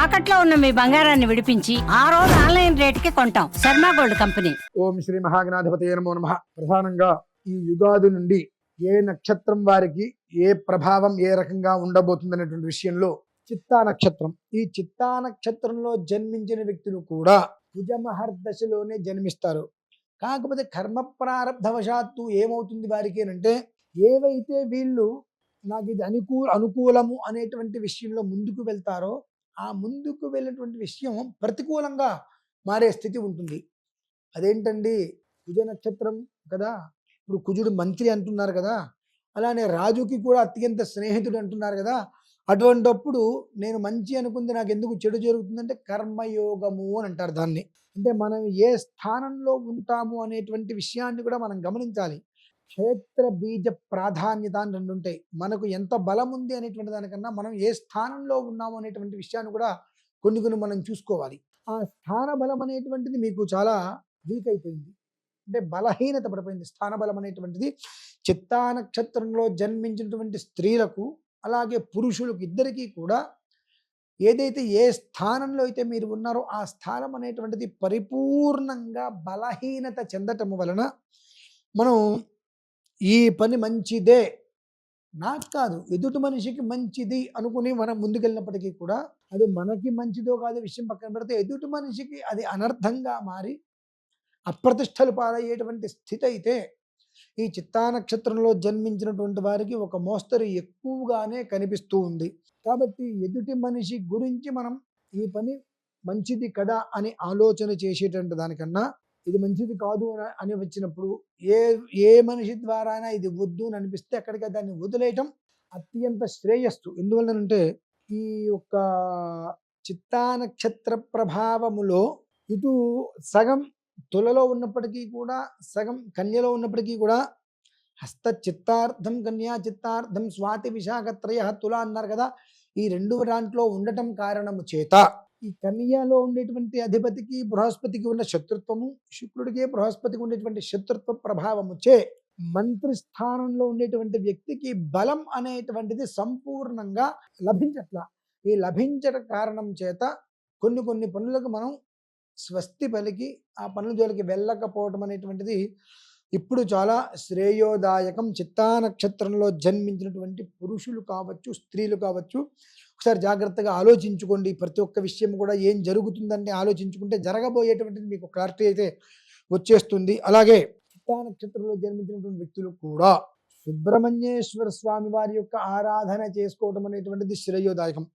తాకట్లో ఉన్న మీ బంగారాన్ని విడిపించి ఆ రోజు ఆన్లైన్ రేటుకి కొంటాం. Sharma gold company. ఓం శ్రీ మహాగణాధిపతయే నమో నమః. ప్రధానంగా ఈ యుగాది నుండి ఏ నక్షత్రం వారికి ఏ ప్రభావం ఏ రకంగా ఉండబోతుంది అనేటువంటి విషయంలో చిత్తా నక్షత్రం, ఈ చిత్తా నక్షత్రంలో జన్మించిన వ్యక్తులు కూడా కుజమహర్దశలోనే జన్మిస్తారు. కాకపోతే కర్మ ప్రారబ్ధవశాత్తు ఏమవుతుంది వారికి అంటే, ఏవైతే వీళ్ళు నాకు ఇది అనుకూలము అనేటువంటి విషయంలో ముందుకు వెళ్తారో ఆ ముందుకు వెళ్ళినటువంటి విషయం ప్రతికూలంగా మారే స్థితి ఉంటుంది. అదేంటండి, కుజ నక్షత్రం కదా, ఇప్పుడు కుజుడు మంత్రి అంటున్నారు కదా, అలానే రాజుకి కూడా అత్యంత స్నేహితుడు అంటున్నారు కదా. అటువంటిప్పుడు నేను మంచి అనుకుంది నాకు ఎందుకు చెడు జరుగుతుందంటే కర్మయోగము అని అంటారు దాన్ని. అంటే మనం ఏ స్థానంలో ఉంటాము అనేటువంటి విషయాన్ని కూడా మనం గమనించాలి. క్షేత్ర బీజ ప్రాధాన్యత అని రెండు ఉంటాయి. మనకు ఎంత బలం ఉంది అనేటువంటి దానికన్నా మనం ఏ స్థానంలో ఉన్నాము అనేటువంటి విషయాన్ని కూడా కొన్ని మనం చూసుకోవాలి. ఆ స్థాన బలం అనేటువంటిది మీకు చాలా వీక్ అయిపోయింది, అంటే బలహీనత పడిపోయింది. స్థాన బలం అనేటువంటిది చిత్తా నక్షత్రంలో జన్మించినటువంటి స్త్రీలకు అలాగే పురుషులకు ఇద్దరికీ కూడా ఏదైతే ఏ స్థానంలో అయితే మీరు ఉన్నారో ఆ స్థానం అనేటువంటిది పరిపూర్ణంగా బలహీనత చెందటం వలన మనం ఈ పని మంచిదే, నాకు కాదు ఎదుటి మనిషికి మంచిది అనుకుని మనం ముందుకెళ్ళినప్పటికీ కూడా అది మనకి మంచిదో కాదో విషయం పక్కన పెడితే ఎదుటి మనిషికి అది అనర్థంగా మారి అప్రతిష్టలు పాలయ్యేటువంటి స్థితి అయితే ఈ చిత్తా నక్షత్రంలో జన్మించినటువంటి వారికి ఒక మోస్తరు ఎక్కువగానే కనిపిస్తూ ఉంది. కాబట్టి ఎదుటి మనిషి గురించి మనం ఈ పని మంచిది కదా అని ఆలోచన చేసేటువంటి దానికన్నా ఇది మంచిది కాదు అని వచ్చినప్పుడు ఏ మనిషి ద్వారా ఇది వద్దు అని అనిపిస్తే అక్కడికి దాన్ని వదిలేయటం అత్యంత శ్రేయస్సు. ఎందువల్లనంటే ఈ యొక్క చిత్తా నక్షత్ర ప్రభావములో ఇటు సగం తులలో ఉన్నప్పటికీ కూడా సగం కన్యలో ఉన్నప్పటికీ కూడా హస్త చిత్తార్థం కన్యా చిత్తార్థం స్వాతి విశాఖత్రయ తుల అన్నారు కదా. ఈ రెండు దాంట్లో ఉండటం కారణము చేత ఈ కన్యలో ఉండేటువంటి అధిపతికి బృహస్పతికి ఉన్న శత్రుత్వము, శుక్రుడికి బృహస్పతికి ఉండేటువంటి శత్రుత్వ ప్రభావము చే మంత్రి స్థానంలో ఉండేటువంటి వ్యక్తికి బలం అనేటువంటిది సంపూర్ణంగా లభించట్ల. ఈ లభించట కారణం చేత కొన్ని పనులకు మనం స్వస్తి పలికి ఆ పనుల జోలికి వెళ్ళకపోవడం అనేటువంటిది ఇప్పుడు చాలా శ్రేయోదాయకం. చిత్తా నక్షత్రంలో జన్మించినటువంటి పురుషులు కావచ్చు స్త్రీలు కావచ్చు, ఒకసారి జాగ్రత్తగా ఆలోచించుకోండి. ప్రతి ఒక్క విషయం కూడా ఏం జరుగుతుందంటే ఆలోచించుకుంటే జరగబోయేటువంటిది మీకు క్లారిటీ అయితే వచ్చేస్తుంది. అలాగే చిత్తా నక్షత్రంలో జన్మించినటువంటి వ్యక్తులు కూడా సుబ్రహ్మణ్యేశ్వర స్వామి వారి యొక్క ఆరాధన చేసుకోవడం అనేటువంటిది శ్రేయోదాయకం.